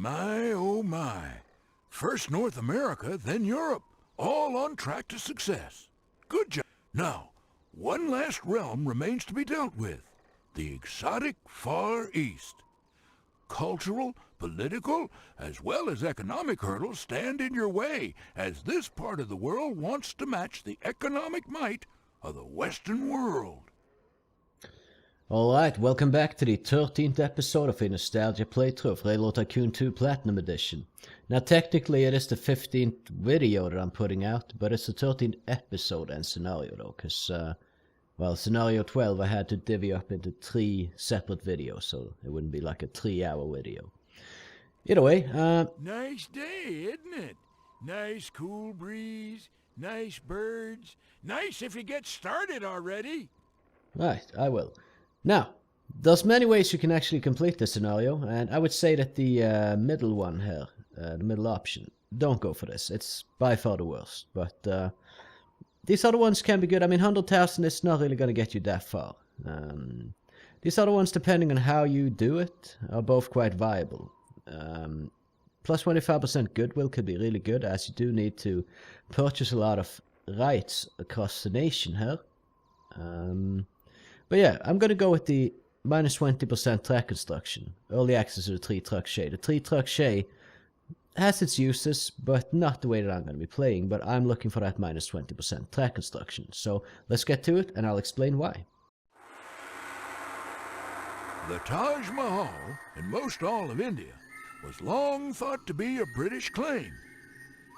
My, oh my. First North America, then Europe, all on track to success. Good job. Now, one last realm remains to be dealt with. The exotic Far East. Cultural, political, as well as economic hurdles stand in your way, as this part of the world wants to match the economic might of the Western world. Alright, welcome back to the 13th episode of a nostalgia playthrough of Railroad Tycoon 2 Platinum Edition. Now technically it is the 15th video that I'm putting out, but it's the 13th episode and scenario though, because, well, scenario 12 I had to divvy up into 3 separate videos, so it wouldn't be like a 3-hour video. Either way, Nice day, isn't it? Nice cool breeze, nice birds. Nice if you get started already. right, I will. Now, there's many ways you can actually complete this scenario, and I would say that the middle one here, the middle option, don't go for this. It's by far the worst, but these other ones can be good. I mean, 100,000 is not really going to get you that far. These other ones, depending on how you do it, are both quite viable. Plus 25% goodwill could be really good, as you do need to purchase a lot of rights across the nation here. But yeah, I'm going to go with the minus 20% track construction. Early access to the 3-truck shay. The 3-truck shay has its uses, but not the way that I'm going to be playing. But I'm looking for that minus 20% track construction. So let's get to it, and I'll explain why. The Taj Mahal, in most all of India, was long thought to be a British claim.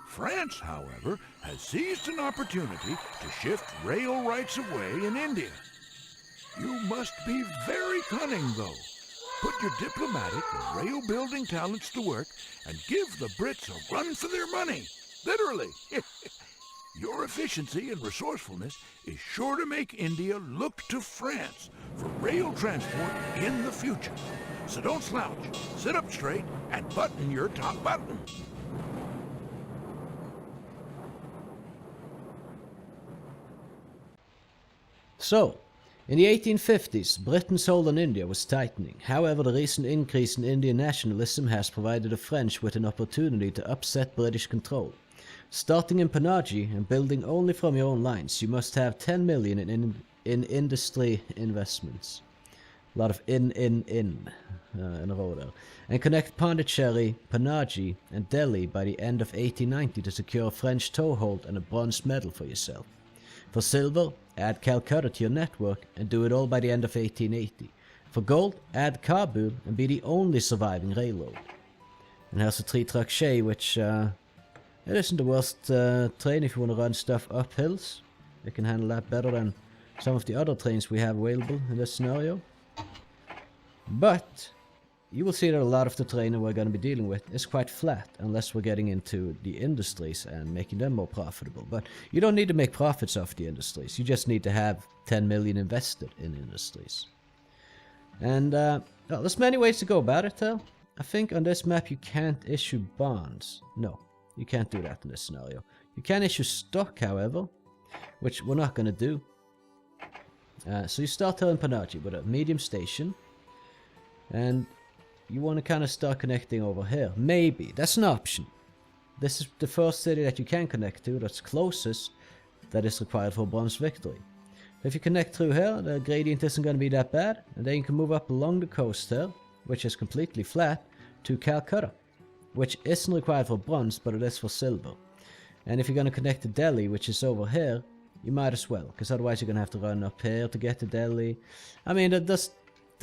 France, however, has seized an opportunity to shift rail rights of way in India. You must be very cunning, though. Put your diplomatic and rail-building talents to work and give the Brits a run for their money. Literally. Your efficiency and resourcefulness is sure to make India look to France for rail transport in the future. So don't slouch, sit up straight, and button your top button. So, in the 1850s, Britain's hold on India was tightening. However, the recent increase in Indian nationalism has provided the French with an opportunity to upset British control. Starting in Panaji and building only from your own lines, you must have 10 million in industry investments. A lot of in a row there. And connect Pondicherry, Panaji and Delhi by the end of 1890 to secure a French toehold and a bronze medal for yourself. For silver, add Calcutta to your network and do it all by the end of 1880. For gold, add Kabul and be the only surviving railroad. And here's the 3-truck shay, which it isn't the worst train if you want to run stuff up hills. It can handle that better than some of the other trains we have available in this scenario. But you will see that a lot of the terrain that we're going to be dealing with is quite flat, unless we're getting into the industries and making them more profitable. But you don't need to make profits off the industries, you just need to have 10 million invested in industries. And well, there's many ways to go about it though. I think on this map you can't issue bonds. No, you can't do that in this scenario. You can issue stock, however, which we're not going to do. So you start here in Panaji with a medium station, and you want to kind of start connecting over here. Maybe. That's an option. This is the first city that you can connect to, that's closest, that is required for a bronze victory. If you connect through here, the gradient isn't going to be that bad, and then you can move up along the coast here, which is completely flat, to Calcutta, which isn't required for bronze, but it is for silver. And if you're going to connect to Delhi, which is over here, you might as well, because otherwise you're going to have to run up here to get to Delhi. I mean, there's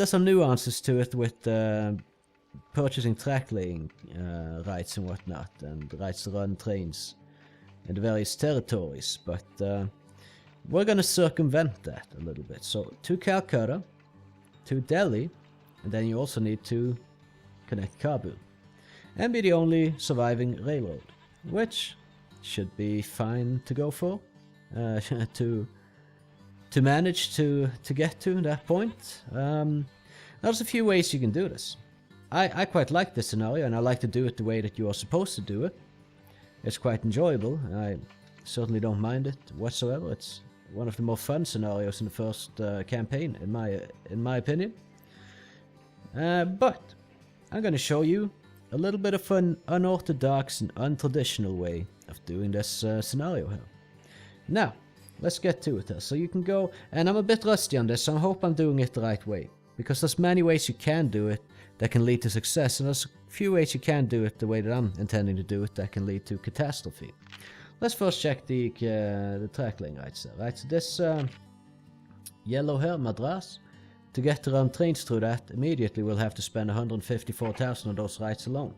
some nuances to it with purchasing track laying rights and whatnot, and rights to run trains in the various territories, but we're going to circumvent that a little bit. So to Calcutta, to Delhi, and then you also need to connect Kabul, and be the only surviving railroad, which should be fine to go for, to manage to get to that point. There's a few ways you can do this. I quite like this scenario, and I like to do it the way that you are supposed to do it. It's quite enjoyable. I certainly don't mind it whatsoever. It's one of the more fun scenarios in the first campaign, in my opinion. But I'm going to show you a little bit of an unorthodox and untraditional way of doing this scenario here. Now, let's get to it here. So you can go, and I'm a bit rusty on this, so I hope I'm doing it the right way. Because there's many ways you can do it that can lead to success, and there's a few ways you can do it the way that I'm intending to do it that can lead to catastrophe. Let's first check the track lane rights there, right? So this yellow here, Madras, to get to run trains through that, immediately we'll have to spend 154,000 on those rights alone.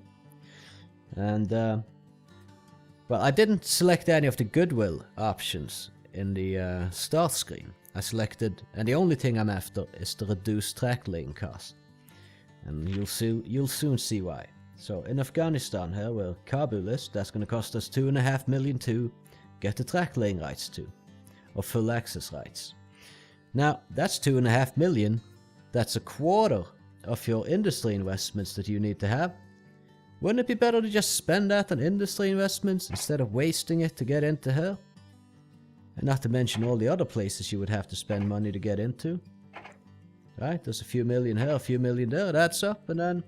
And, well, I didn't select any of the goodwill options in the start screen. I selected, and the only thing I'm after is the reduced track lane cost. And you'll soon see why. So in Afghanistan here, where Kabul is, that's going to cost us 2.5 million to get the track lane rights to, or full access rights. Now, that's 2.5 million. That's a quarter of your industry investments that you need to have. Wouldn't it be better to just spend that on industry investments instead of wasting it to get into here? And not to mention all the other places you would have to spend money to get into. Right, there's a few million here, a few million there, that's up, and then,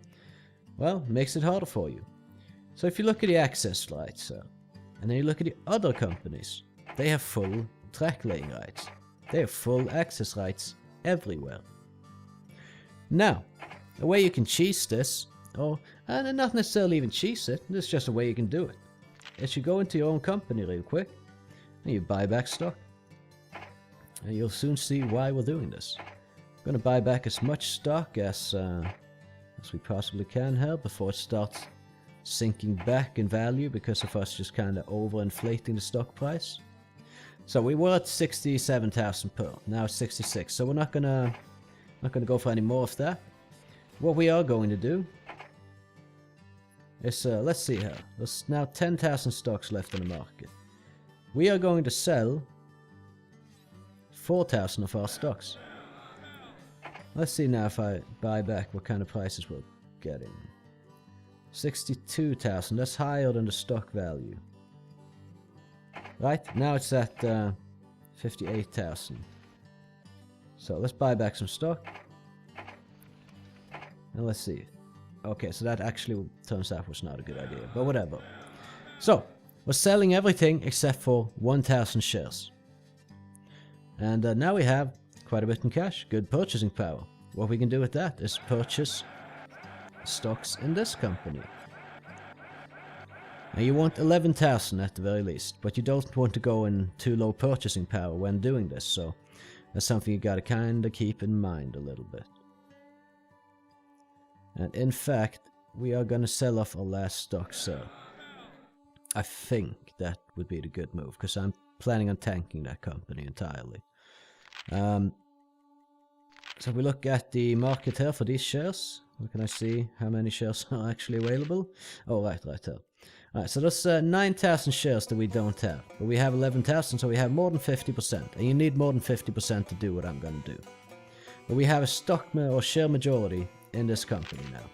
well, makes it harder for you. So if you look at the access rights, and then you look at the other companies, they have full track lane rights. They have full access rights everywhere. Now, a way you can cheese this, and not necessarily even cheese it, there's just a way you can do it. Is you go into your own company real quick, and you buy back stock. And you'll soon see why we're doing this. We're going to buy back as much stock as we possibly can here before it starts sinking back in value because of us just kind of overinflating the stock price. So we were at 67,000 per, now it's 66. So we're not gonna go for any more of that. What we are going to do is let's see here. There's now 10,000 stocks left in the market. We are going to sell 4,000 of our stocks. Let's see now if I buy back what kind of prices we're getting. 62,000, that's higher than the stock value. Right, now it's at 58,000. So let's buy back some stock. And let's see. Okay, so that actually turns out was not a good idea, but whatever. So, we're selling everything except for 1,000 shares. And now we have quite a bit in cash, good purchasing power. What we can do with that is purchase stocks in this company. Now you want 11,000 at the very least, but you don't want to go in too low purchasing power when doing this, so that's something you gotta kinda keep in mind a little bit. And in fact, we are gonna sell off our last stock, so I think that would be the good move, because I'm planning on tanking that company entirely. So if we look at the market here for these shares, where can I see how many shares are actually available? Oh, right here. Alright, so there's 9,000 shares that we don't have, but we have 11,000, so we have more than 50%, and you need more than 50% to do what I'm gonna do. But we have a stock or share majority in this company now.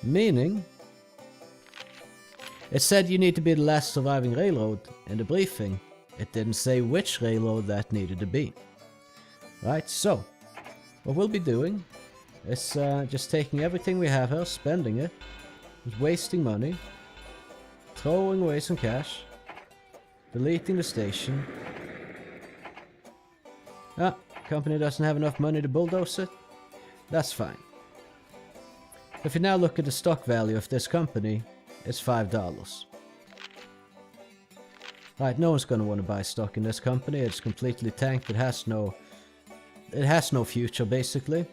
Meaning, it said you need to be the last surviving railroad in the briefing. It didn't say which railroad that needed to be. Right, so what we'll be doing is just taking everything we have here, spending it, just wasting money, throwing away some cash, deleting the station. Company doesn't have enough money to bulldoze it. That's fine. If you now look at the stock value of this company, it's $5. Right, no one's going to want to buy stock in this company. It's completely tanked. It has no future, basically.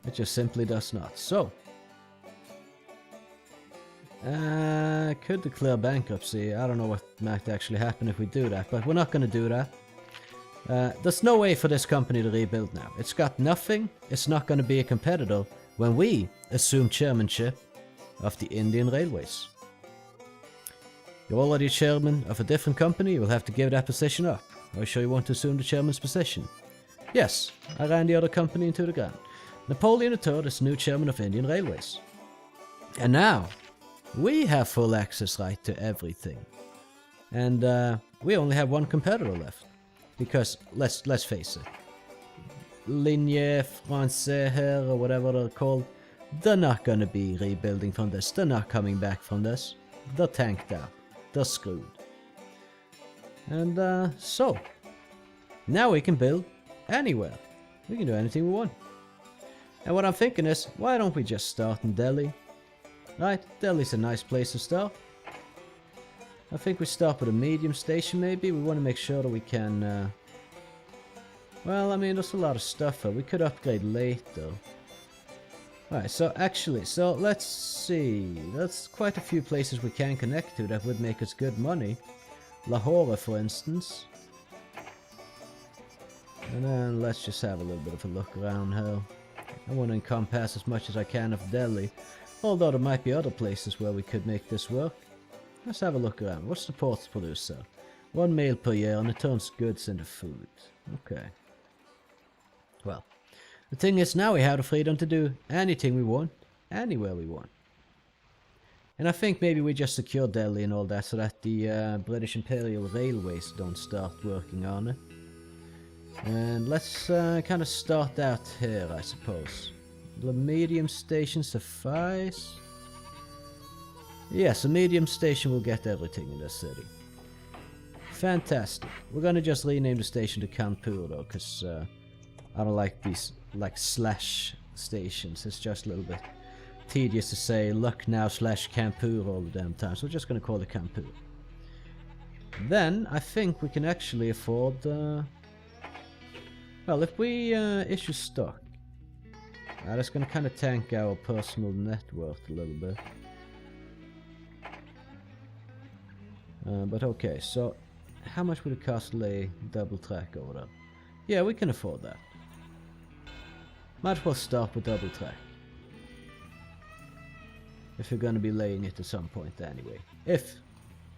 It just simply does not. So, could declare bankruptcy. I don't know what might actually happen if we do that, but we're not going to do that. There's no way for this company to rebuild now. It's got nothing. It's not going to be a competitor when we assume chairmanship of the Indian Railways. You're already chairman of a different company. You will have to give that position up. Are you sure you want to assume the chairman's position? Yes, I ran the other company into the ground. Napoleon III is the new chairman of Indian Railways. And now, we have full access right to everything. And we only have one competitor left. Because, let's face it, Ligne Française here, or whatever they're called, They're not gonna be rebuilding from this. They're not coming back from this. They're tanked out. They're screwed. And so, now we can build anywhere. We can do anything we want. And what I'm thinking is, why don't we just start in Delhi? Right, Delhi's a nice place to start. I think we start with a medium station maybe. We want to make sure that we can... well, I mean, there's a lot of stuff here. We could upgrade later. Alright, so actually, so let's see. There's quite a few places we can connect to that would make us good money. Lahore, for instance. And then let's just have a little bit of a look around here. I want to encompass as much as I can of Delhi. Although there might be other places where we could make this work. Let's have a look around. What's the ports producer? 1 meal per year and it turns goods into food. Okay. Well, the thing is now we have the freedom to do anything we want, anywhere we want. And I think maybe we just secure Delhi and all that so that the British Imperial Railways don't start working on it. And let's kind of start out here, I suppose. The medium station suffice. Yes, a medium station will get everything in this city. Fantastic. We're gonna just rename the station to Kanpur though, because I don't like these like slash stations. It's just a little bit tedious to say Lucknow / Kanpur all the damn time. So we're just gonna call it Kanpur. Then I think we can actually afford. Well, if we issue stock, that's gonna kind of tank our personal net worth a little bit. But okay, so how much would it cost to lay double track over there? Yeah, we can afford that. Might as well start with double track. If you're gonna be laying it at some point anyway. If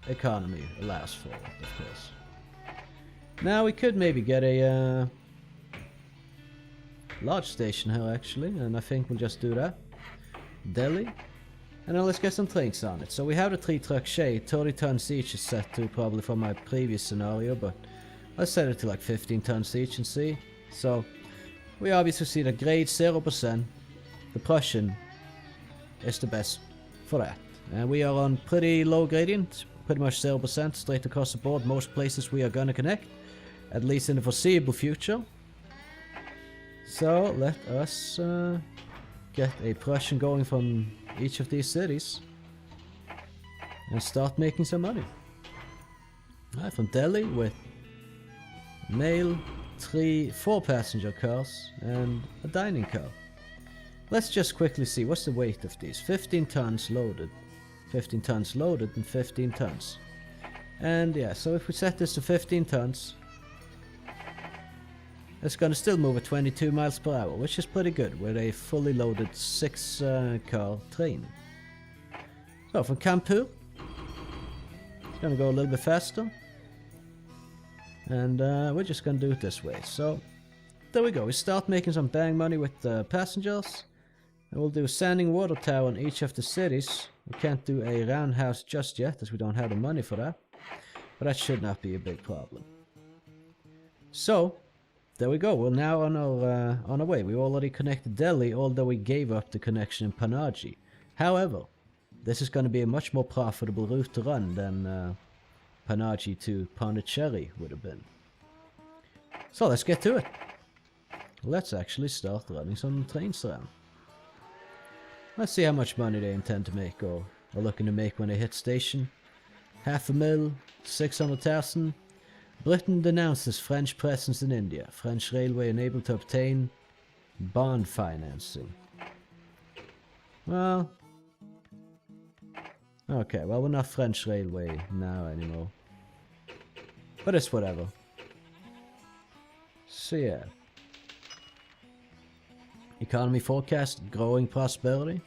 economy allows for it, of course. Now we could maybe get a large station here actually, and I think we'll just do that. Delhi. And then let's get some trains on it. So we have the 3 truck shade, 30 tons each is set to probably from my previous scenario, but let's set it to like 15 tons each and see. So we obviously see the grade 0%. The Prussian is the best for that. And we are on pretty low gradient, pretty much 0% straight across the board. Most places we are gonna connect, at least in the foreseeable future. So let us get a Prussian going from each of these cities and start making some money. Alright, from Delhi with mail, 4 passenger cars and a dining car. Let's just quickly see what's the weight of these. 15 tons loaded, 15 tons loaded and 15 tons. And yeah, so if we set this to 15 tons, it's gonna still move at 22 miles per hour, which is pretty good with a fully loaded 6 car train. So from Kanpur, it's gonna go a little bit faster. And we're just gonna do it this way. So there we go, we start making some bang money with passengers. And we'll do a standing water tower in each of the cities. We can't do a roundhouse just yet as we don't have the money for that. But that should not be a big problem. So there we go, we're now on our way. We already connected Delhi, although we gave up the connection in Panaji. However, this is going to be a much more profitable route to run than Panaji to Pondicherry would have been. So let's get to it. Let's actually start running some trains around. Let's see how much money they intend to make or are looking to make when they hit station. 500,000, 600,000. Britain denounces French presence in India. French railway unable to obtain bond financing. Well, okay, well we're not French railway now anymore. But it's whatever. So yeah. Economy forecast, growing prosperity.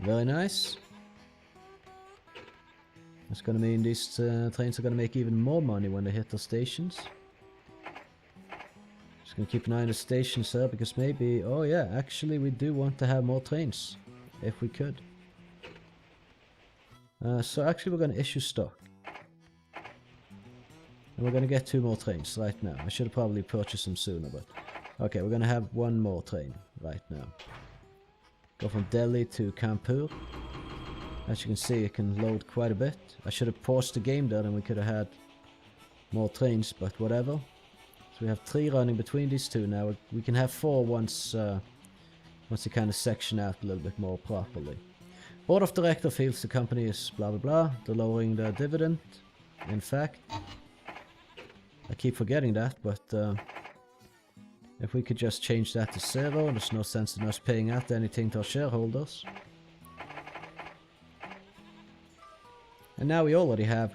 Very nice. That's gonna mean these trains are gonna make even more money when they hit their stations. Just gonna keep an eye on the stations here because maybe, oh yeah, actually we do want to have more trains, if we could. So actually we're gonna issue stock. And we're gonna get 2 more trains right now. I should have probably purchased them sooner, but... Okay, we're gonna have 1 more train right now. Go from Delhi to Kanpur. As you can see, it can load quite a bit. I should have paused the game there, and we could have had more trains, but whatever. So we have 3 running between these two now. We can have 4 once they kind of section out a little bit more properly. Board of Director feels the company is blah blah blah. They're lowering the dividend. In fact, I keep forgetting that, but if we could just change that to 0, there's no sense in us paying out anything to our shareholders. And now we already have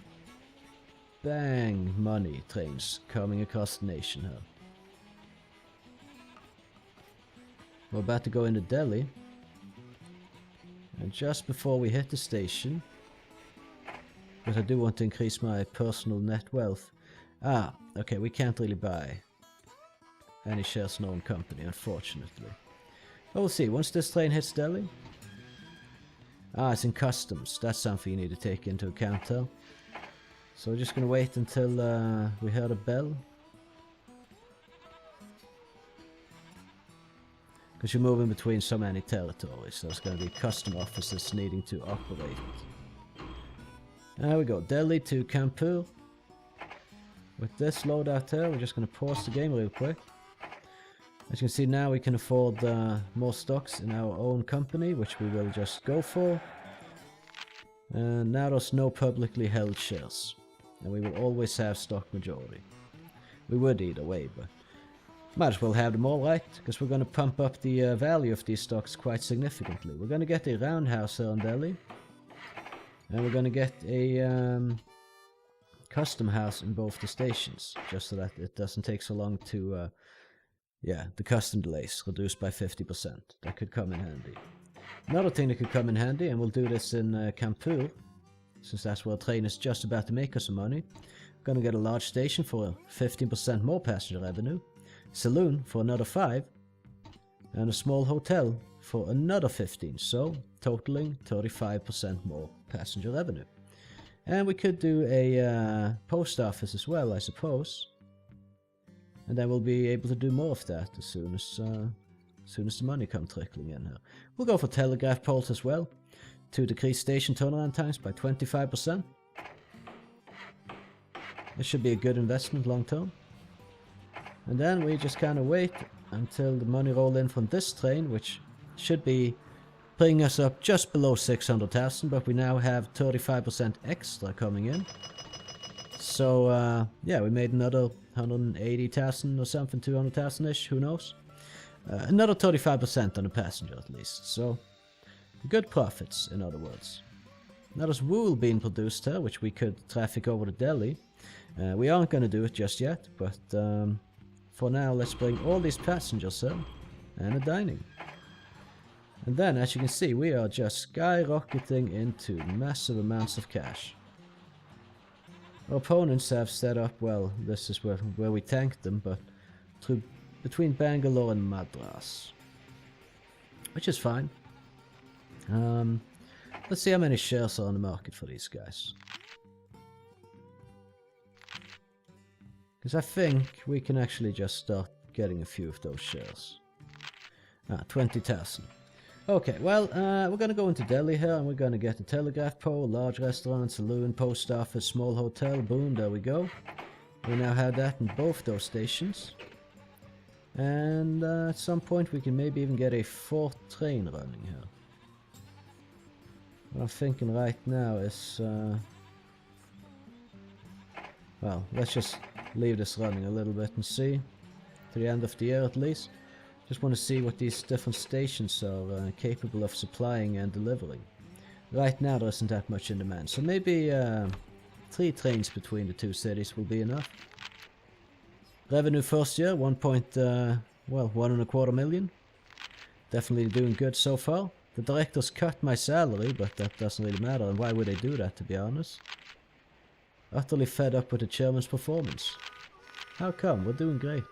bang money trains coming across the nation here. We're about to go into Delhi. And just before we hit the station, because I do want to increase my personal net wealth. Okay, we can't really buy any shares in our own company, unfortunately. But we'll see, once this train hits Delhi. It's in customs. That's something you need to take into account here. So we're just gonna wait until we hear the bell. Because you're moving between so many territories, so there's gonna be custom officers needing to operate. There we go, Delhi to Kanpur. With this loadout here, we're just gonna pause the game real quick. As you can see now, we can afford more stocks in our own company, which we will just go for. And now there's no publicly held shares. And we will always have stock majority. We would either way, but might as well have them all, right? Because we're going to pump up the value of these stocks quite significantly. We're going to get a roundhouse here in Delhi. And we're going to get a custom house in both the stations. Just so that it doesn't take so long to... yeah, the custom delays reduced by 50%. That could come in handy. Another thing that could come in handy, and we'll do this in Kanpur, since that's where a train is just about to make us some money. We're gonna get a large station for 15% more passenger revenue, saloon for another 5, and a small hotel for another 15, so totaling 35% more passenger revenue. And we could do a post office as well, I suppose. And then we'll be able to do more of that as soon as the money comes trickling in here. We'll go for telegraph poles as well, to decrease station turnaround times by 25%. This should be a good investment long term. And then we just kind of wait until the money roll in from this train, which should be bringing us up just below 600,000, but we now have 35% extra coming in. So, yeah, we made another 180,000 or something, 200,000-ish, who knows? Another 35% on the passenger at least, so good profits, in other words. Now there's wool being produced here, which we could traffic over to Delhi. We aren't going to do it just yet, but for now let's bring all these passengers here, and a dining. And then, as you can see, we are just skyrocketing into massive amounts of cash. Our opponents have set up, well, this is where we tanked them, but between Bangalore and Madras. Which is fine. Let's see how many shares are on the market for these guys. Because I think we can actually just start getting a few of those shares. 20,000. Okay, well, we're going to go into Delhi here, and we're going to get a telegraph pole, large restaurant, saloon, post office, small hotel. Boom, there we go. We now have that in both those stations. And at some point we can maybe even get a 4th train running here. What I'm thinking right now is... well, let's just leave this running a little bit and see. To the end of the year at least. Just want to see what these different stations are capable of supplying and delivering. Right now there isn't that much in demand, so maybe 3 trains between the 2 cities will be enough. Revenue first year, 1.25 million. Definitely doing good so far. The directors cut my salary, but that doesn't really matter, and why would they do that, to be honest? Utterly fed up with the chairman's performance. How come? We're doing great.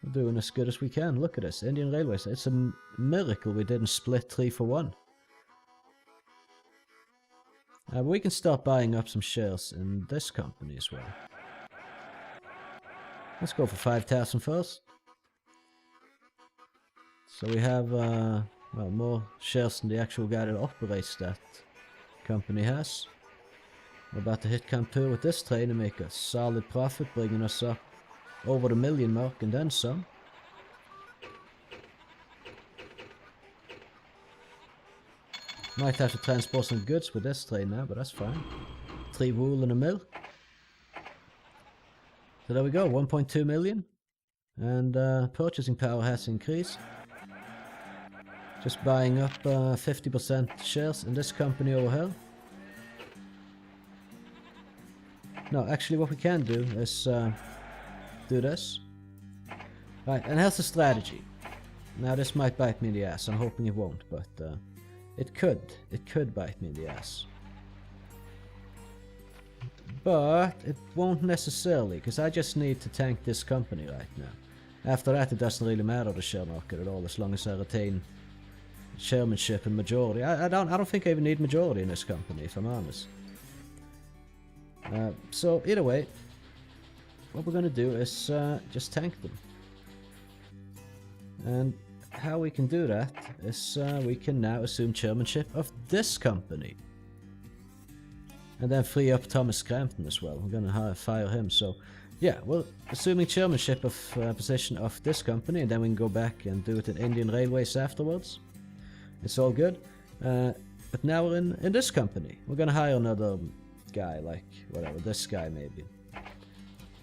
We're doing as good as we can. Look at this. Indian Railways. It's a miracle we didn't split 3 for 1. We can start buying up some shares in this company as well. Let's go for 5,000 first. So we have, well, more shares than the actual guy that operates that company has. We're about to hit Kanpur with this train and make a solid profit, bringing us up over the 1 million mark and then some. Might have to transport some goods with this train now, but that's fine. 3 wool and a mill. So there we go, 1.2 million. And purchasing power has increased. Just buying up 50% shares in this company over here. No, actually what we can do is do this. Right, and here's the strategy. Now this might bite me in the ass, I'm hoping it won't, but it could bite me in the ass. But it won't necessarily, because I just need to tank this company right now. After that it doesn't really matter the share market at all, as long as I retain chairmanship and majority. I don't think I even need majority in this company, if I'm honest. So either way, what we're gonna do is just tank them. And how we can do that is we can now assume chairmanship of this company. And then free up Thomas Crampton as well. We're gonna fire him, so yeah, we're assuming chairmanship of position of this company, and then we can go back and do it in Indian Railways afterwards. It's all good. But now we're in this company. We're gonna hire another guy, like whatever, this guy maybe.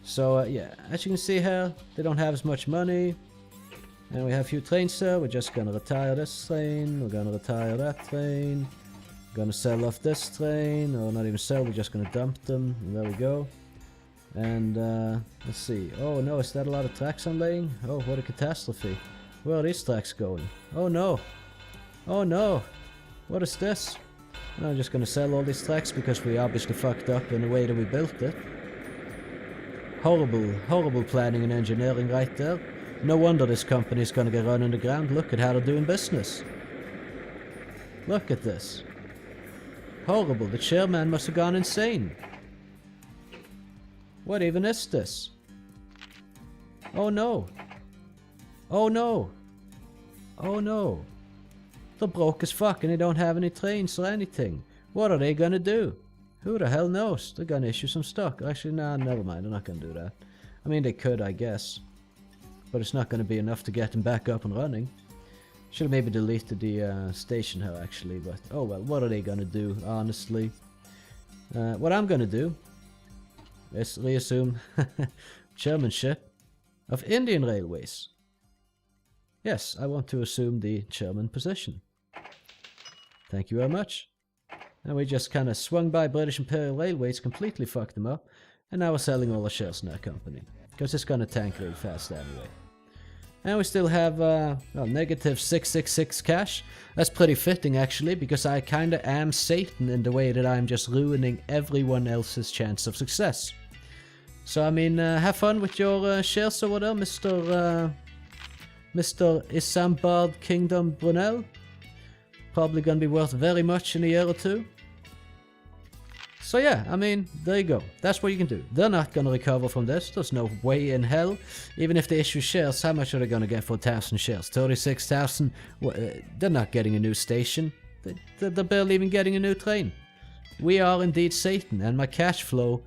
So yeah, as you can see here, they don't have as much money. And we have a few trains here. We're just gonna retire this train. We're gonna retire that train. We're gonna sell off this train, or not even sell, we're just gonna dump them. And there we go. And let's see. Oh no, is that a lot of tracks I'm laying? Oh, what a catastrophe. Where are these tracks going? Oh no. Oh no. What is this? I'm just gonna sell all these tracks because we obviously fucked up in the way that we built it. Horrible, horrible planning and engineering right there. No wonder this company is gonna get run in the ground. Look at how they're doing business. Look at this. Horrible. The chairman must have gone insane. What even is this? Oh no. Oh no. Oh no. They're broke as fuck and they don't have any trains or anything. What are they gonna do? Who the hell knows? They're gonna issue some stock. Actually, nah, never mind. They're not gonna do that. I mean, they could, I guess. But it's not gonna be enough to get them back up and running. Should have maybe deleted the station here, actually. But, oh well, what are they gonna do, honestly? What I'm gonna do is reassume chairmanship of Indian Railways. Yes, I want to assume the chairman position. Thank you very much. And we just kind of swung by British Imperial Railways, completely fucked them up, and now we're selling all the shares in our company. Because it's gonna tank really fast anyway. And we still have, well, negative 666 cash. That's pretty fitting actually, because I kinda am Satan in the way that I'm just ruining everyone else's chance of success. So I mean, have fun with your shares over there, Mr. Isambard Kingdom Brunel. Probably gonna be worth very much in a year or two. So yeah, I mean, there you go. That's what you can do. They're not gonna recover from this. There's no way in hell. Even if they issue shares, how much are they gonna get for 1,000 shares? 36,000? They're not getting a new station. They're barely even getting a new train. We are indeed Satan, and my cash flow,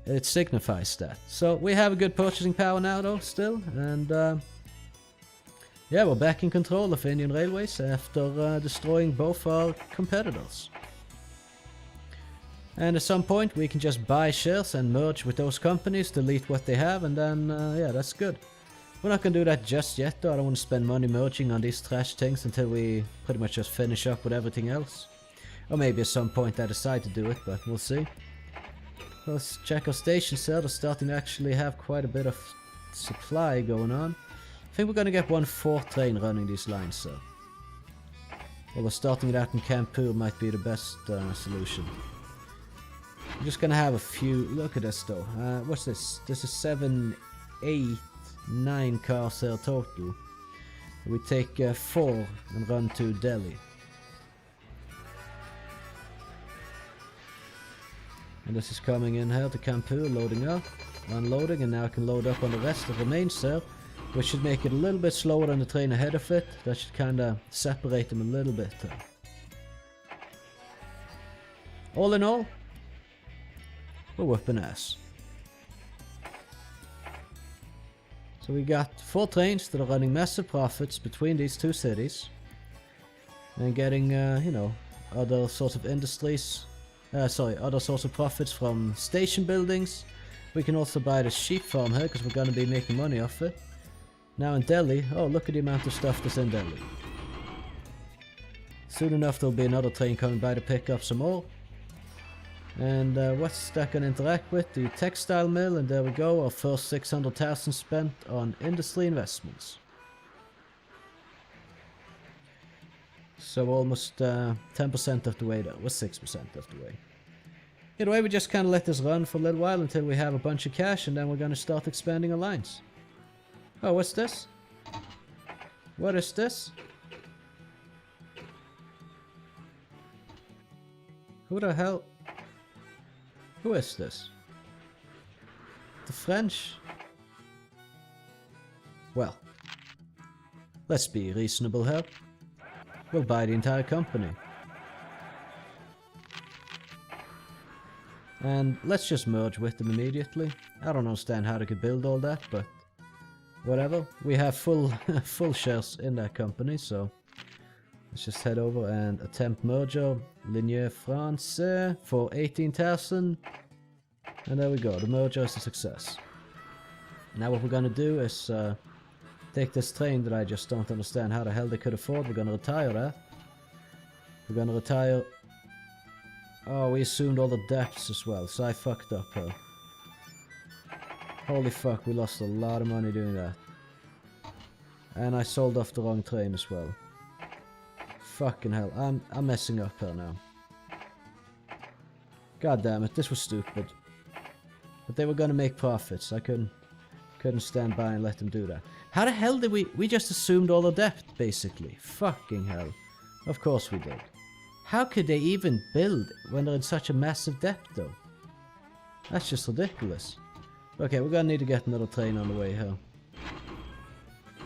it signifies that. So we have a good purchasing power now though, still. And yeah, we're back in control of Indian Railways after destroying both our competitors. And at some point we can just buy shares and merge with those companies, delete what they have, and then yeah, that's good. We're not gonna do that just yet though. I don't want to spend money merging on these trash things until we pretty much just finish up with everything else. Or maybe at some point I decide to do it, but we'll see. Let's check our stations here. They're starting to actually have quite a bit of supply going on. I think we're gonna get 1/4 train running these lines, so. Although starting it out in Kanpur might be the best solution. I'm just gonna have a few. Look at this though. What's this? This is 7, 8, 9 cars here total. We take 4 and run to Delhi. And this is coming in here to Kanpur, loading up, unloading, and now I can load up on the rest of the main cell. which should make it a little bit slower than the train ahead of it. That should kinda separate them a little bit. All in all, we're whooping ass. So we got 4 trains that are running massive profits between these 2 cities. And getting, you know, other sorts of industries. Other sorts of profits from station buildings. We can also buy the sheep farm here because we're going to be making money off it. Now in Delhi, oh look at the amount of stuff that's in Delhi. Soon enough there'll be another train coming by to pick up some more. And what's that going to interact with? The textile mill, and there we go, our first 600,000 spent on industry investments. So almost 10% of the way there, was 6% of the way. Either way, we just kind of let this run for a little while until we have a bunch of cash, and then we're going to start expanding our lines. Oh, what's this? What is this? Who the hell? Who is this? The French? Well, let's be reasonable here. We'll buy the entire company. And let's just merge with them immediately. I don't understand how they could build all that, but whatever. We have full full shares in that company, so let's just head over and attempt merger. Ligne France for 18,000. And there we go, the merger is a success. Now what we're gonna do is take this train that I just don't understand how the hell they could afford. We're gonna retire that. We're gonna retire... Oh, we assumed all the debts as well, so I fucked up her. Holy fuck, we lost a lot of money doing that. And I sold off the wrong train as well. Fucking hell, I'm messing up here now. God damn it, this was stupid. But they were gonna make profits. I couldn't stand by and let them do that. How the hell did we just assumed all the debt, basically? Fucking hell. Of course we did. How could they even build when they're in such a massive debt, though? That's just ridiculous. Okay, we're gonna need to get another train on the way here.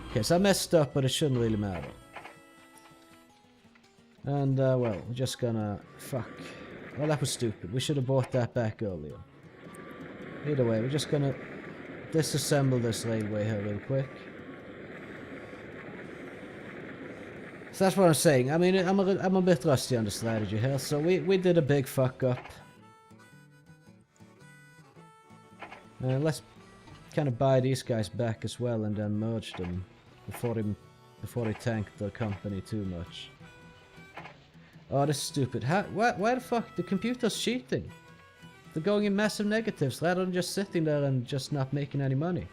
Okay, so I messed up, but it shouldn't really matter. And, well, we're just gonna... Fuck. Well, that was stupid. We should have bought that back earlier. Either way, we're just gonna disassemble this railway here real quick. So that's what I'm saying. I mean, I'm a bit rusty on the strategy here, so we did a big fuck up. Let's kind of buy these guys back as well and then merge them before they tank the company too much. Oh, this is stupid. Why the fuck? The computer's cheating. They're going in massive negatives rather than just sitting there and just not making any money.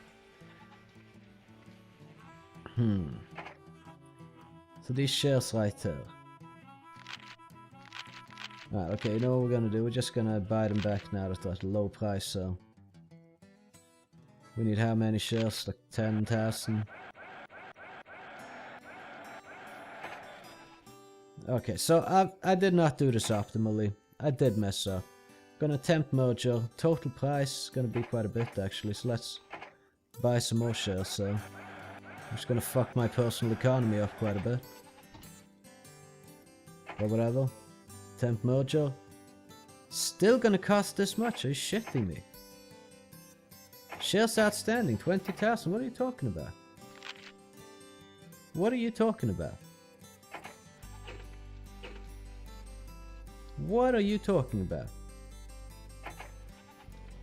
So these shares right there. Right, okay, you know what we're gonna do? We're just gonna buy them back now that they're at a low price, so... We need how many shares? Like 10,000? Okay, so I did not do this optimally. I did mess up. Gonna attempt merger. Total price is gonna be quite a bit actually, so let's buy some more shares. So I'm just gonna fuck my personal economy up quite a bit. But whatever. Attempt merger. Still gonna cost this much? Are you shitting me? Shares outstanding, 20,000. What are you talking about? What are you talking about? What are you talking about?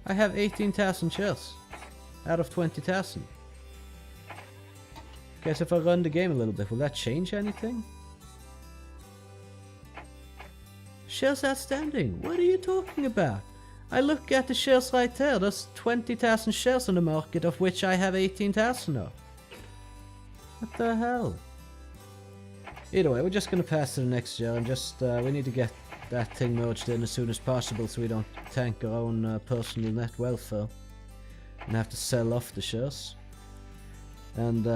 I have 18,000 shares out of 20,000. Guess if I run the game a little bit, will that change anything? Shares outstanding. What are you talking about? I look at the shares right there. There's 20,000 shares on the market, of which I have 18,000 of. What the hell? Either way, we're just gonna pass to the next year and just we need to get that thing merged in as soon as possible so we don't tank our own personal net welfare and have to sell off the shares and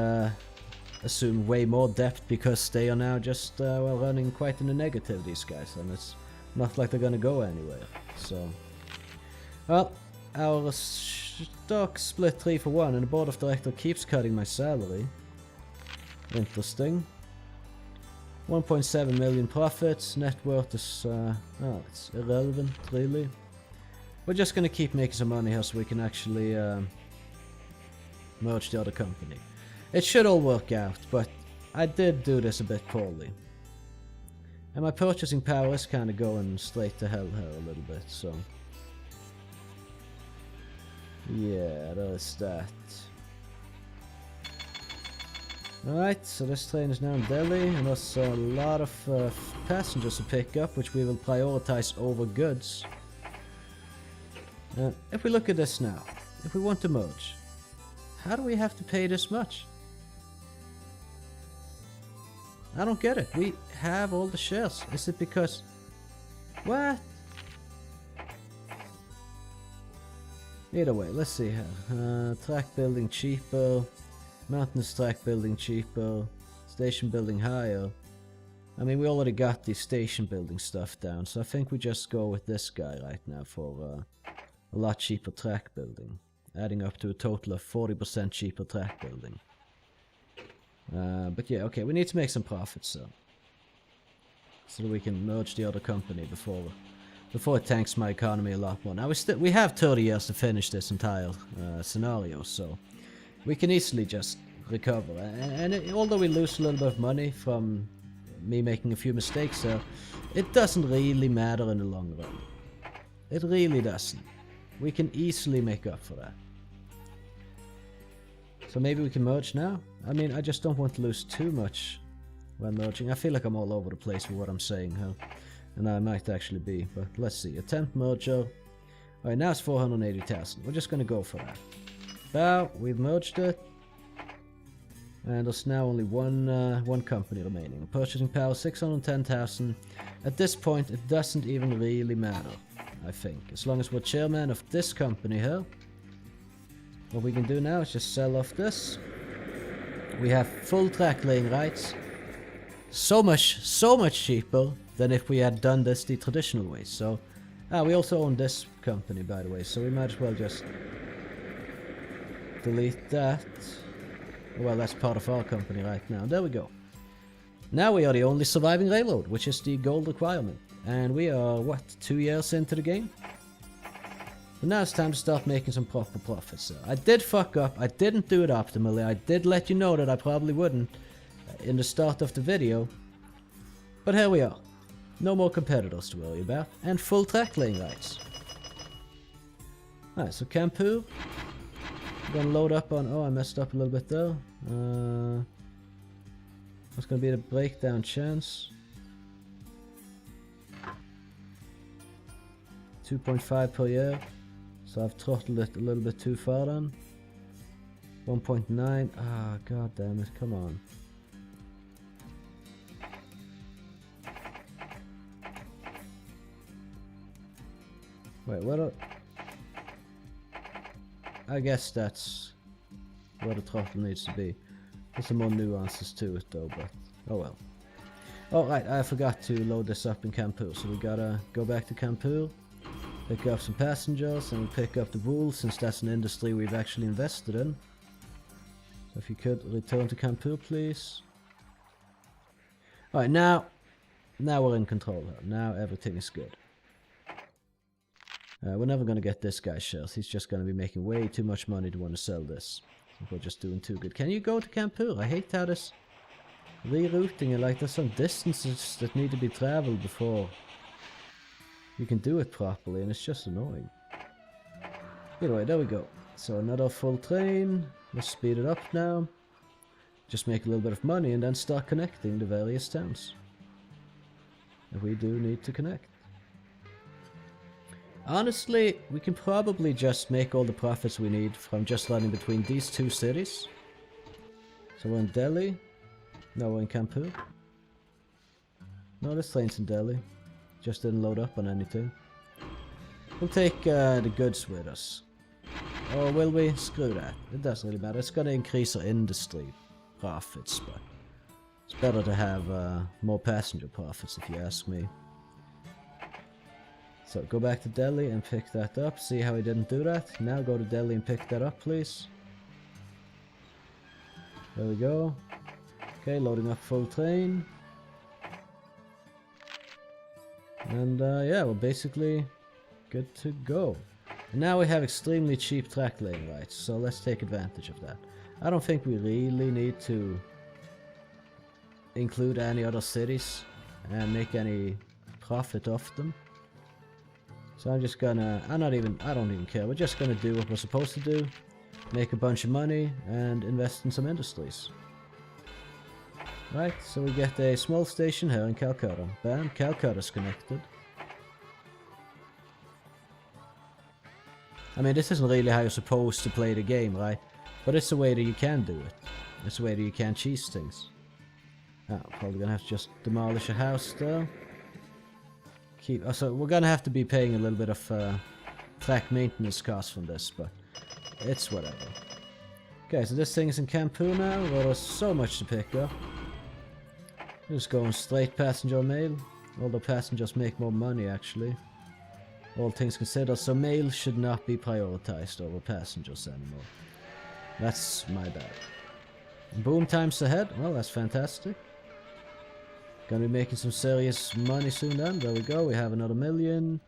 assume way more debt because they are now just well, running quite in the negative, these guys, and it's not like they're gonna go anywhere. So, well, our stock split 3 for 1 and the board of directors keeps cutting my salary. Interesting. 1.7 million profits, net worth is, it's irrelevant, really. We're just gonna keep making some money here so we can actually merge the other company. It should all work out, but I did do this a bit poorly. And my purchasing power is kind of going straight to hell here a little bit, so... yeah, there's that. Alright, so this train is now in Delhi, and there's a lot of passengers to pick up, which we will prioritize over goods. If we look at this now, if we want to merge, how do we have to pay this much? I don't get it. We have all the shares. Is it because... what? Either way, let's see here. Track building cheaper. Mountainous track building cheaper. Station building higher. I mean, we already got the station building stuff down, so I think we just go with this guy right now for a lot cheaper track building. Adding up to a total of 40% cheaper track building. But yeah, okay, we need to make some profits, so that we can merge the other company before it tanks my economy a lot more. Now we have 30 years to finish this entire scenario, so we can easily just recover. And although we lose a little bit of money from me making a few mistakes, it doesn't really matter in the long run. It really doesn't. We can easily make up for that. So maybe we can merge now? I mean, I just don't want to lose too much when merging. I feel like I'm all over the place with what I'm saying here. And I might actually be, but let's see. Attempt merger. Alright, now it's 480,000. We're just gonna go for that. Now, we've merged it. And there's now only one company remaining. Purchasing power 610,000. At this point, it doesn't even really matter, I think. As long as we're chairman of this company here. What we can do now is just sell off this. We have full track laying rights. So much cheaper than if we had done this the traditional way. So, we also own this company, by the way, so we might as well just delete that. Well, that's part of our company right now. There we go. Now we are the only surviving railroad, which is the gold requirement. And we are, what, 2 years into the game? So now it's time to start making some proper profits. So I did fuck up. I didn't do it optimally. I did let you know that I probably wouldn't in the start of the video. But here we are. No more competitors to worry about. And full track laying rights. Alright, so Kanpur. I'm gonna load up on... oh, I messed up a little bit there. What's gonna be the breakdown chance? 2.5 per year. So I've throttled it a little bit too far then. 1.9. Ah, god damn it, come on. Wait, what? I guess that's where the throttle needs to be. There's some more nuances to it though, but oh well. Alright, I forgot to load this up in Kanpur, so we gotta go back to Kanpur. Pick up some passengers and pick up the wool, since that's an industry we've actually invested in. So if you could return to Kanpur, please. Alright, now we're in control here. Now everything is good. We're never going to get this guy's shares. He's just going to be making way too much money to want to sell this. We're just doing too good. Can you go to Kanpur? I hate how this rerouting, like there's some distances that need to be traveled before you can do it properly, and it's just annoying. Anyway, there we go. So another full train. Let's speed it up now. Just make a little bit of money and then start connecting the various towns. And we do need to connect. Honestly, we can probably just make all the profits we need from just running between these two cities. So we're in Delhi. No, we're in Kanpur. No, this train's in Delhi. Just didn't load up on anything. We'll take the goods with us. Or will we? Screw that. It doesn't really matter. It's going to increase our industry profits, but it's better to have more passenger profits if you ask me. So go back to Delhi and pick that up. See how he didn't do that? Now go to Delhi and pick that up, please. There we go. Okay, loading up full train. And yeah, we're basically good to go. And now we have extremely cheap track lane rights, so let's take advantage of that. I don't think we really need to include any other cities and make any profit off them. So I'm just gonna, I don't even care. We're just gonna do what we're supposed to do, make a bunch of money and invest in some industries. Right, so we get a small station here in Calcutta. Bam, Calcutta's connected. I mean, this isn't really how you're supposed to play the game, right? But it's a way that you can do it. It's a way that you can cheese things. Oh, probably gonna have to just demolish a house there. So we're gonna have to be paying a little bit of track maintenance costs from this, but it's whatever. Okay, so this thing is in Kanpur now. Well, there's so much to pick up. Just going straight passenger mail. Although passengers make more money, actually. All things considered, so mail should not be prioritized over passengers anymore. That's my bad. Boom times ahead. Well, that's fantastic. Gonna be making some serious money soon then. There we go. We have another 1 million.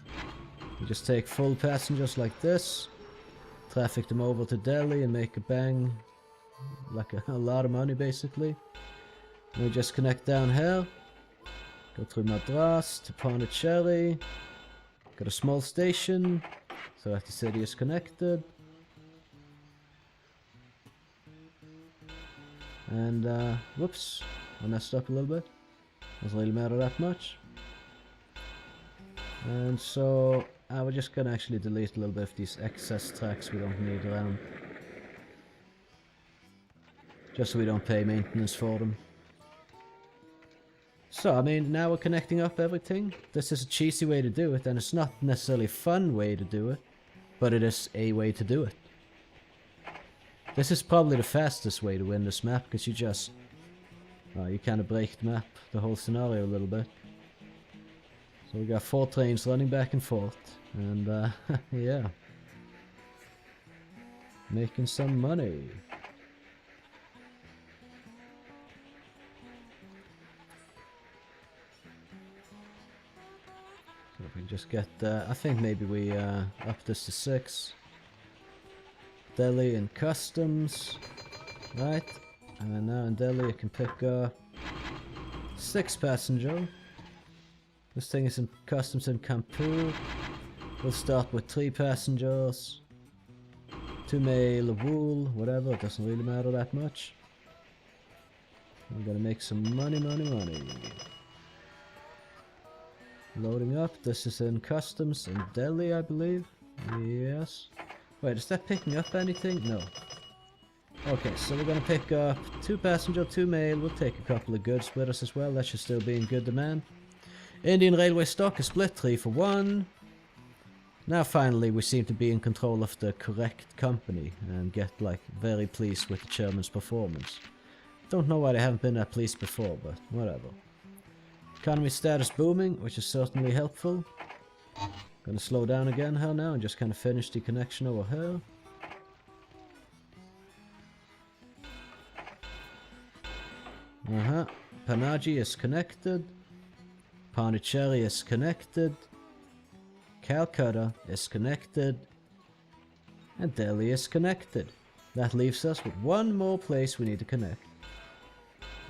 We just take full passengers like this. Traffic them over to Delhi and make a bang. Like a lot of money, basically. And we just connect down here. Go through Madras to Pondicherry. Got a small station, so that the city is connected. And, whoops, I messed up a little bit. Doesn't really matter that much. And so, we're just gonna actually delete a little bit of these excess tracks we don't need around. Just so we don't pay maintenance for them. So, I mean, now we're connecting up everything. This is a cheesy way to do it, and it's not necessarily a fun way to do it, but it is a way to do it. This is probably the fastest way to win this map, because you just... you kind of break the map, the whole scenario a little bit. So we got 4 trains running back and forth, and yeah. Making some money. So if we just get, I think maybe we up this to 6. Delhi and customs, right? And now in Delhi I can pick up 6 passenger. This thing is in customs in Kanpur. We'll start with 3 passengers. 2 mail, wool, whatever, it doesn't really matter that much. We're gonna make some money. Loading up, this is in customs in Delhi, I believe. Yes. Wait, is that picking up anything? No. Okay, so we're gonna pick up 2 passenger, 2 mail. We'll take a couple of goods with us as well. That should still be in good demand. Indian Railway stock is split 3 for 1. Now finally we seem to be in control of the correct company and get like very pleased with the chairman's performance. Don't know why they haven't been that pleased before, but whatever. Economy status booming, which is certainly helpful. Gonna slow down again here now and just kind of finish the connection over here. Panaji is connected. Pondicherry is connected. Calcutta is connected. And Delhi is connected. That leaves us with one more place we need to connect.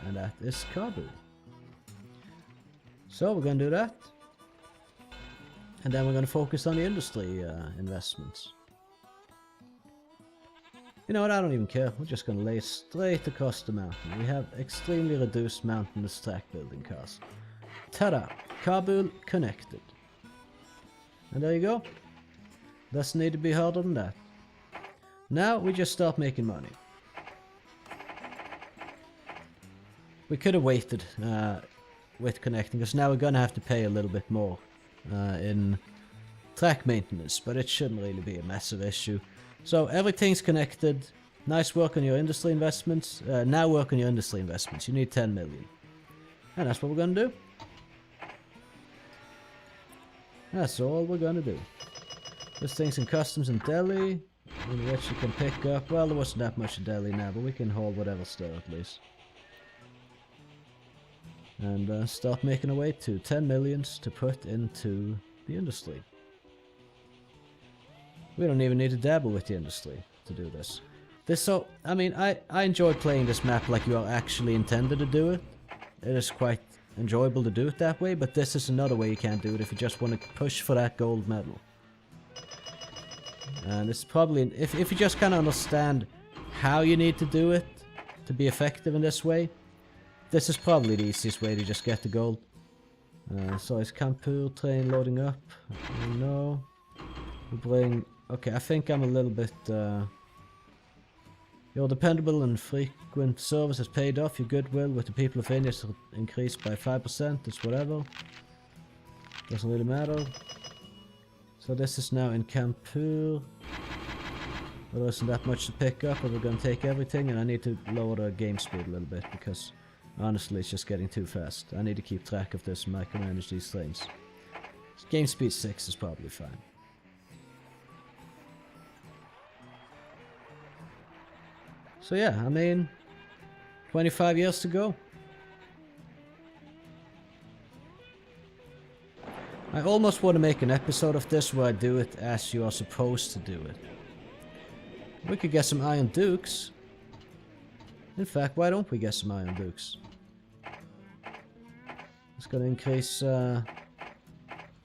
And that is Kabul. So we're gonna do that. And then we're gonna focus on the industry investments. You know what, I don't even care. We're just gonna lay straight across the mountain. We have extremely reduced mountainous track building costs. Ta-da! Kabul connected. And there you go. Doesn't need to be harder than that. Now we just start making money. We could have waited with connecting, because now we're gonna have to pay a little bit more in track maintenance, but it shouldn't really be a massive issue. So everything's connected. Nice work on your industry investments. Now work on your industry investments. You need 10 million. And that's what we're gonna do. That's all we're gonna do. This thing's in customs in Delhi, in which you can pick up, well, there wasn't that much in Delhi now, but we can hold whatever's there at least. And start making our way to 10 millions to put into the industry. We don't even need to dabble with the industry to do this. I mean, I enjoy playing this map like you are actually intended to do it. It is quite enjoyable to do it that way, but this is another way you can do it if you just want to push for that gold medal. And it's probably, if you just kind of understand how you need to do it to be effective in this way, this is probably the easiest way to just get the gold. So is Kanpur train loading up? No. We bring, okay, I think I'm a little bit, your dependable and frequent service has paid off. Your goodwill with the people of India has increased by 5%. It's whatever. Doesn't really matter. So this is now in Kanpur. Well, there isn't that much to pick up, but we're going to take everything, and I need to lower the game speed a little bit because honestly it's just getting too fast. I need to keep track of this and micromanage these trains. Game speed 6 is probably fine. So yeah, I mean, 25 years to go. I almost want to make an episode of this where I do it as you are supposed to do it. We could get some Iron Dukes. In fact, why don't we get some Iron Dukes? It's gonna increase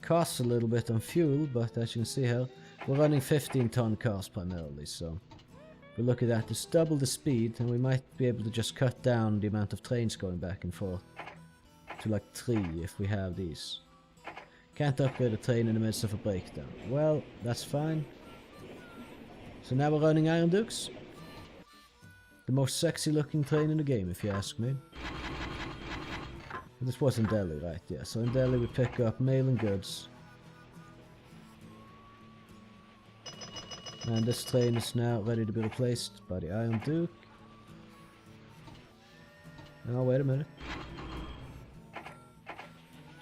costs a little bit on fuel, but as you can see here, we're running 15-ton cars primarily, so if we look at that, it's double the speed, and we might be able to just cut down the amount of trains going back and forth to like 3 if we have these. Can't upgrade a train in the midst of a breakdown. Well, that's fine. So now we're running Iron Dukes. The most sexy looking train in the game, if you ask me. This was in Delhi, right? Yeah, so in Delhi we pick up mail and goods. And this train is now ready to be replaced by the Iron Duke. Oh, wait a minute.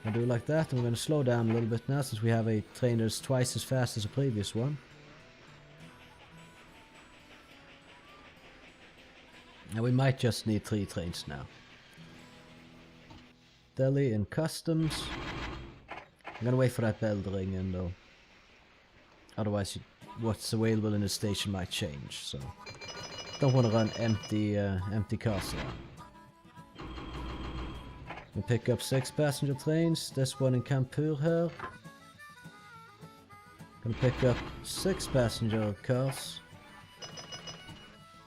I'll do it like that, and we're going to slow down a little bit now since we have a train that's twice as fast as the previous one. And we might just need 3 trains now. Delhi in customs. I'm gonna wait for that bell to ring in though. Otherwise what's available in the station might change, so don't want to run empty cars around. We'll pick up 6 passenger trains. This one in Kanpur here. Gonna pick up 6 passenger cars.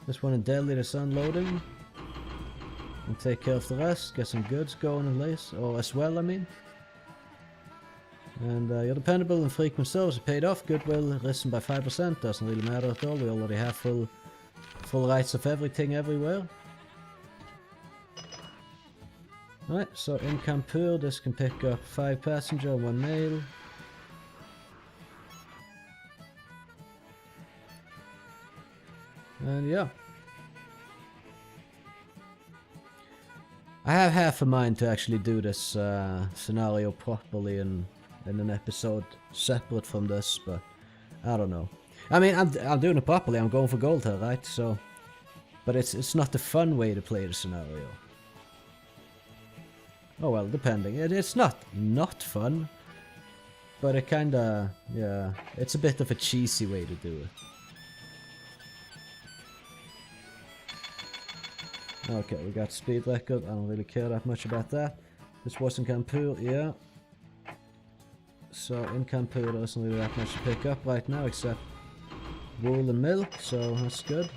This one in Delhi that's unloading. And take care of the rest. Get some goods going in place, or as well, I mean. And your dependable and frequent service are paid off. Goodwill risen by 5%. Doesn't really matter at all. We already have full rights of everything everywhere. Alright, so in Kanpur this can pick up 5 passenger and 1 mail. And yeah. I have half a mind to actually do this scenario properly in an episode separate from this, but I don't know. I mean, I'm doing it properly. I'm going for gold here, right? So, but it's not the fun way to play the scenario. Oh well, depending. It's not fun, but it kinda, yeah, it's a bit of a cheesy way to do it. Okay, we got speed record. I don't really care that much about that. This was in Kanpur, yeah. So in Kanpur there isn't really that much to pick up right now except wool and milk, so that's good.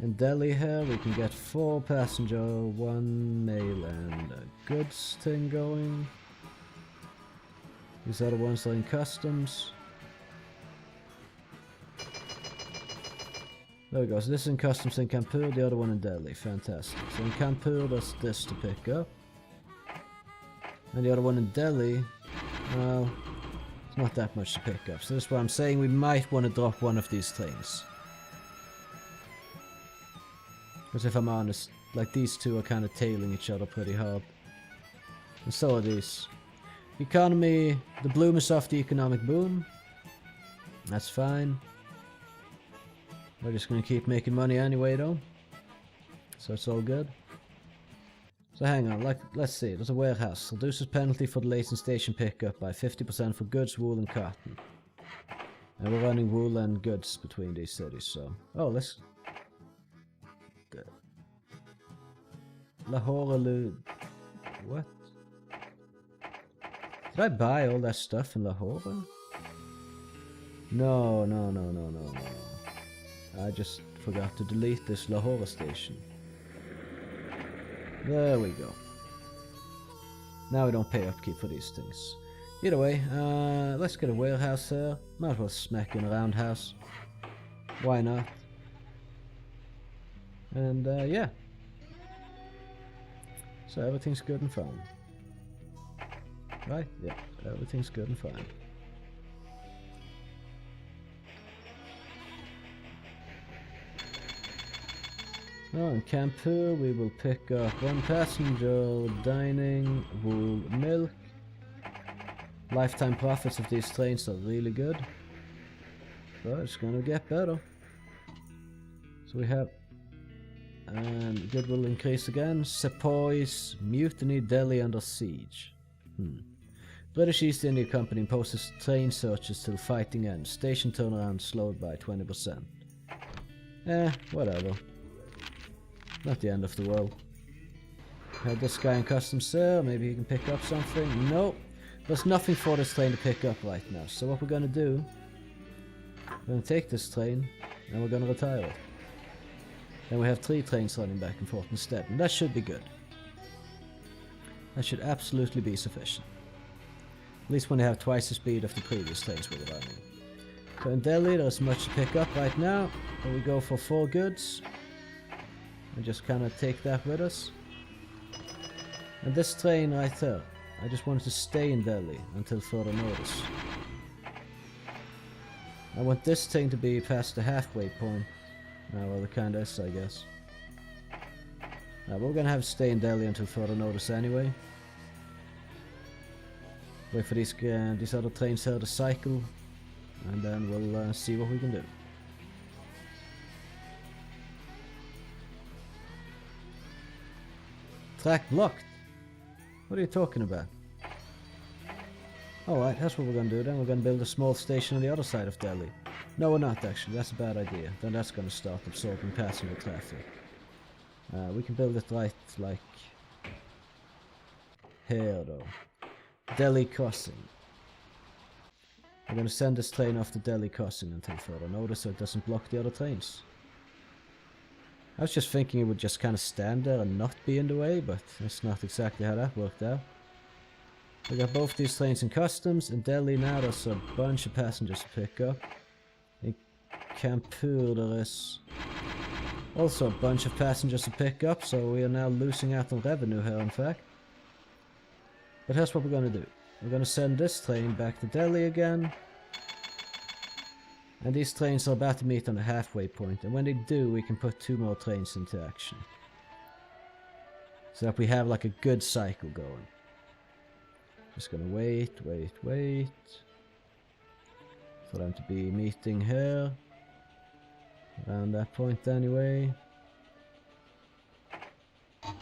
In Delhi here we can get 4 passenger, 1 mail and a goods thing going. These other ones are in customs. There we go, so this is in customs in Kanpur, the other one in Delhi, fantastic. So in Kanpur there's this to pick up. And the other one in Delhi, well, it's not that much to pick up. So that's why I'm saying we might want to drop one of these trains. Because if I'm honest, like these two are kind of tailing each other pretty hard. And so are these. Economy, the bloom is off the economic boom. That's fine. We're just gonna keep making money anyway though. So it's all good. So hang on, let's see, there's a warehouse. Reduces penalty for delays in station pickup by 50% for goods, wool and cotton. And we're running wool and goods between these cities, so... Oh, let's... Lahore... What? Did I buy all that stuff in Lahore? No. I just forgot to delete this Lahore station. There we go. Now we don't pay upkeep for these things. Either way, let's get a warehouse here. Might as well smack in a roundhouse. Why not? And yeah. So everything's good and fine. Right? Yeah, everything's good and fine. Now in Kanpur we will pick up 1 passenger, dining, wool, milk. Lifetime profits of these trains are really good. But it's gonna get better. So we have... And goodwill increase again. Sepoys, mutiny, Delhi under siege. British East India Company imposes train searches till fighting ends. Station turnaround slowed by 20%. Whatever. Not the end of the world. Had this guy in customs there, maybe he can pick up something. Nope. There's nothing for this train to pick up right now. So what we're gonna do, we're gonna take this train and we're gonna retire it. Then we have 3 trains running back and forth instead, and that should be good. That should absolutely be sufficient. At least when they have twice the speed of the previous trains we were running. So in Delhi there's much to pick up right now, but we go for 4 goods. And just kind of take that with us. And this train right there, I just wanted to stay in Delhi until further notice. I want this thing to be past the halfway point. Well, it kinda is, I guess. But we're gonna have to stay in Delhi until further notice anyway. Wait for these other trains here to cycle. And then we'll see what we can do. Track blocked. What are you talking about? Alright, that's what we're gonna do then. We're gonna build a small station on the other side of Delhi. No, we're not actually. That's a bad idea. Then that's gonna start absorbing passenger traffic. We can build it right like here though. Delhi Crossing. We're gonna send this train off to Delhi Crossing until further notice so it doesn't block the other trains. I was just thinking it would just kind of stand there and not be in the way, but that's not exactly how that worked out. We got both these trains in customs. In Delhi now there's a bunch of passengers to pick up. In Kanpur there is also a bunch of passengers to pick up, so we are now losing out on revenue here in fact. But that's what we're gonna do. We're gonna send this train back to Delhi again. And these trains are about to meet on the halfway point, and when they do, we can put 2 more trains into action. So that we have like a good cycle going. Just gonna wait for them to be meeting here. Around that point anyway.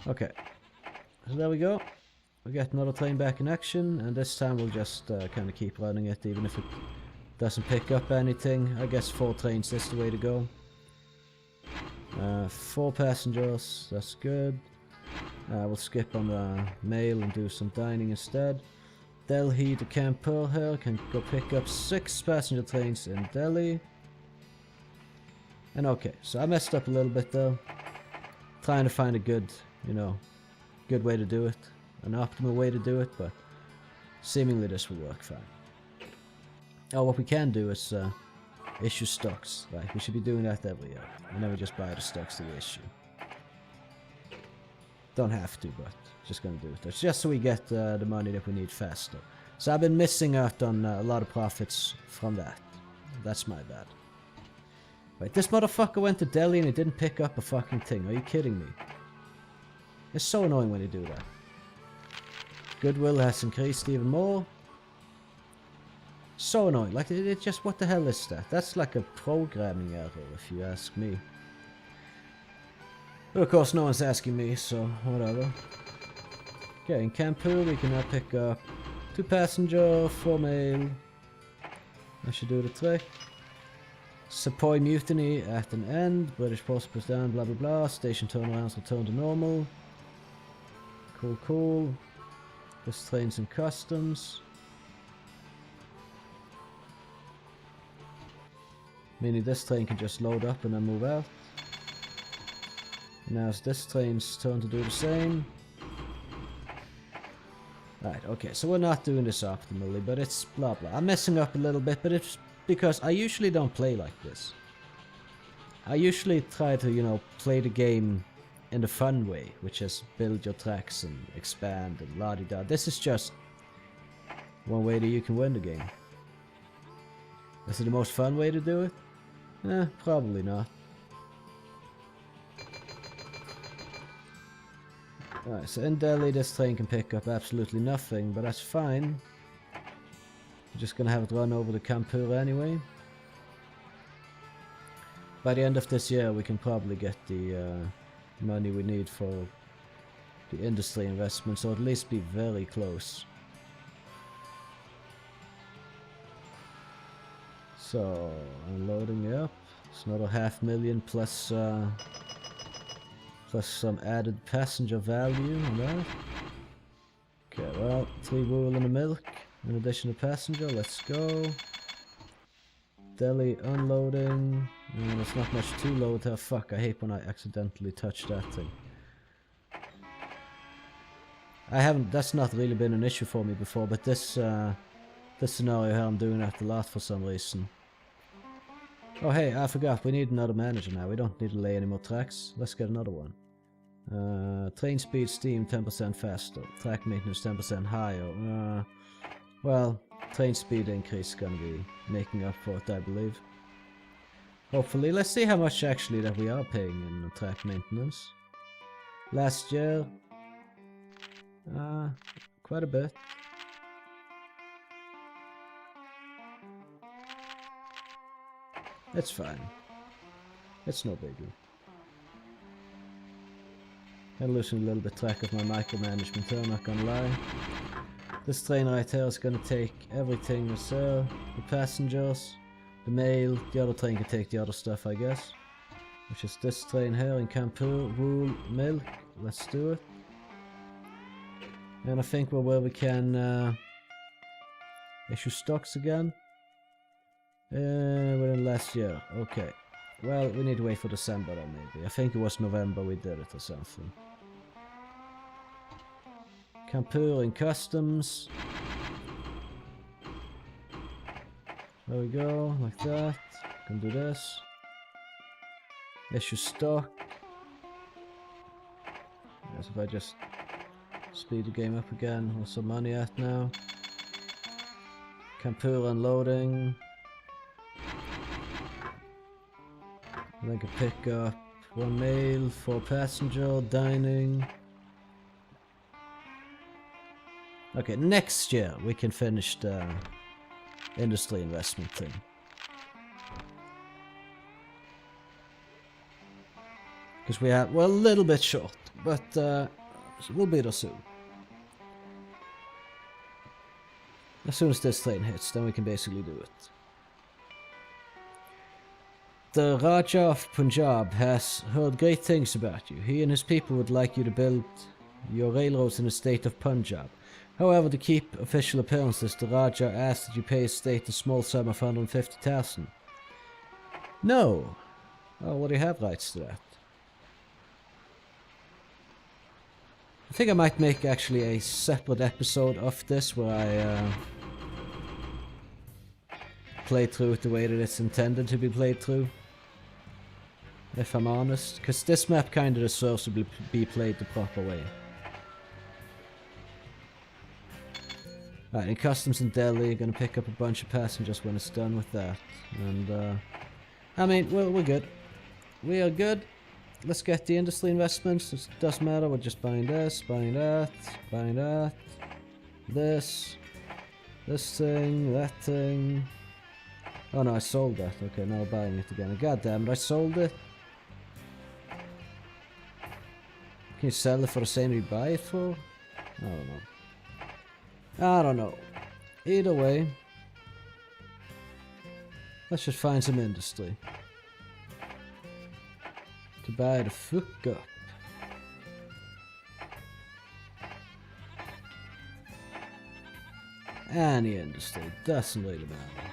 Okay. So there we go. We got another train back in action, and this time we'll just kind of keep running it even if it doesn't pick up anything. I guess 4 trains is the way to go. 4 passengers, that's good. We'll skip on the mail and do some dining instead. Delhi to Kanpur here can go pick up 6 passenger trains in Delhi. And okay, so I messed up a little bit though. Trying to find a good, good way to do it. An optimal way to do it, but seemingly this will work fine. Oh, what we can do is issue stocks. Right, we should be doing that every year. And then we just buy the stocks that we issue. Don't have to, but just gonna do it. It's just so we get the money that we need faster. So I've been missing out on a lot of profits from that. That's my bad. Right, this motherfucker went to Delhi and he didn't pick up a fucking thing. Are you kidding me? It's so annoying when they do that. Goodwill has increased even more. So annoying. Like, it just, what the hell is that? That's like a programming error, if you ask me. But of course, no one's asking me, so whatever. Okay, in Campu, we can now pick up 2 passenger, 4 mail. That should do the trick. Sepoy mutiny at an end. British post puts down, blah blah blah. Station turnarounds return to normal. Cool, cool. This train's in customs. Meaning this train can just load up and then move out. Now it's this train's turn to do the same. Right, okay, so we're not doing this optimally, but it's blah blah. I'm messing up a little bit, but it's because I usually don't play like this. I usually try to, you know, play the game in the fun way, which is build your tracks and expand and la-di-da. This is just one way that you can win the game. Is it the most fun way to do it? Probably not. Alright, so in Delhi this train can pick up absolutely nothing, but that's fine. We're just gonna have it run over the Kanpur anyway. By the end of this year we can probably get the money we need for the industry investments, or at least be very close. So, unloading up. It's another 500,000 plus plus some added passenger value on that. Okay, well, 3 wool and a milk in addition to passenger. Let's go. Delhi unloading. There's not much to load here. Fuck, I hate when I accidentally touch that thing. That's not really been an issue for me before, but this scenario here I'm doing that a lot for some reason. Oh hey, I forgot, we need another manager now. We don't need to lay any more tracks. Let's get another one. Train speed, steam 10% faster. Track maintenance 10% higher. Well, train speed increase is gonna be making up for it, I believe. Hopefully. Let's see how much actually that we are paying in track maintenance. Last year, quite a bit. It's fine. It's no biggie. I'm losing a little bit track of my micromanagement here, I'm not gonna lie. This train right here is gonna take everything that's there. The passengers, the mail, the other train can take the other stuff, I guess. Which is this train here in Kanpur, wool, milk. Let's do it. And I think we're where we can issue stocks again. Within last year, okay. Well, we need to wait for December then maybe. I think it was November we did it or something. Kanpur in customs. There we go, like that. Can do this. Issue stock. Yes, if I just speed the game up again, what's some money at now? Kanpur unloading. And I can pick up 1 mail, 4 passenger, dining. Okay, next year we can finish the industry investment thing. Because we have, well, a little bit short, but we'll be there soon. As soon as this train hits, then we can basically do it. The Raja of Punjab has heard great things about you. He and his people would like you to build your railroads in the state of Punjab. However, to keep official appearances, the Raja asked that you pay his state a small sum of 150,000. No. Oh, well, do you have rights to that? I think I might make actually a separate episode of this where I play through it the way that it's intended to be played through. If I'm honest, because this map kind of deserves to be played the proper way. Right, in customs in Delhi, gonna pick up a bunch of passengers when it's done with that. And, I mean, well, we're good. We are good. Let's get the industry investments. It doesn't matter, we're just buying this, buying that, buying that. this thing, that thing. Oh no, I sold that. Okay, now I'm buying it again. God damn it, I sold it. Can you sell it for the same you buy it for? I don't know. I don't know. Either way, let's just find some industry to buy the fuck up. Any industry, doesn't really matter.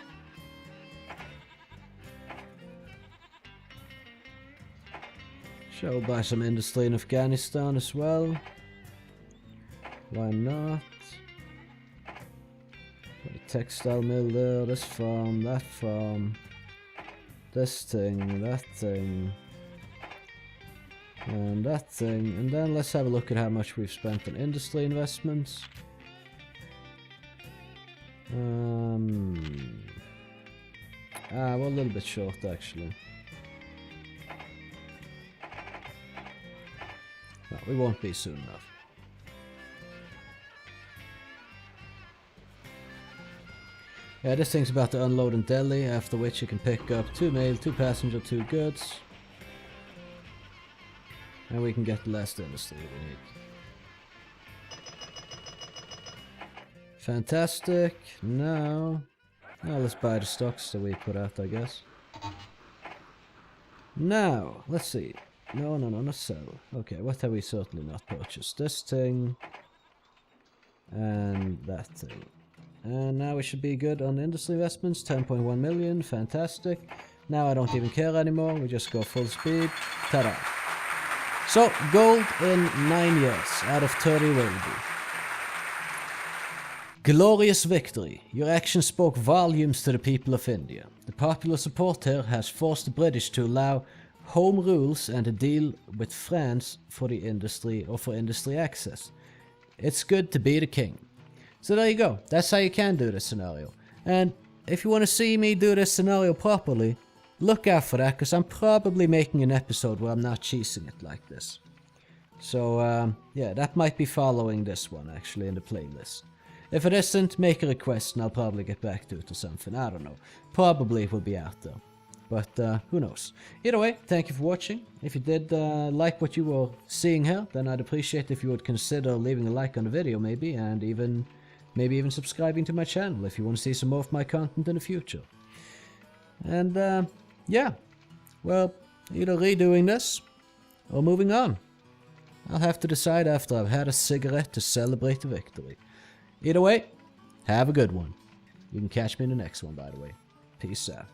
Shall we buy some industry in Afghanistan as well? Why not? Got a textile mill there, this farm, that farm, this thing, that thing, and that thing. And then let's have a look at how much we've spent on industry investments. We're a little bit short actually. No, we won't be soon enough. Yeah, this thing's about to unload in Delhi, after which you can pick up 2 mail, 2 passenger, 2 goods. And we can get the last industry we need. Fantastic. Now let's buy the stocks that we put out, I guess. Now, let's see. No, not sell. Okay, what have we certainly not purchased? This thing. And that thing. And now we should be good on industry investments. 10.1 million. Fantastic. Now I don't even care anymore. We just go full speed. Ta-da. So, gold in 9 years out of 30 will be. Glorious victory. Your action spoke volumes to the people of India. The popular support here has forced the British to allow home rules and a deal with France for the industry or for industry access. It's good to be the king. So there you go. That's how you can do this scenario. And if you want to see me do this scenario properly, look out for that, because I'm probably making an episode where I'm not cheesing it like this. So yeah, that might be following this one actually in the playlist. If it isn't, make a request and I'll probably get back to it or something. I don't know. Probably it will be out there. But who knows. Either way, thank you for watching. If you did like what you were seeing here, then I'd appreciate if you would consider leaving a like on the video maybe, and maybe even subscribing to my channel if you want to see some more of my content in the future. And yeah, well, either redoing this or moving on. I'll have to decide after I've had a cigarette to celebrate the victory. Either way, have a good one. You can catch me in the next one, by the way. Peace out.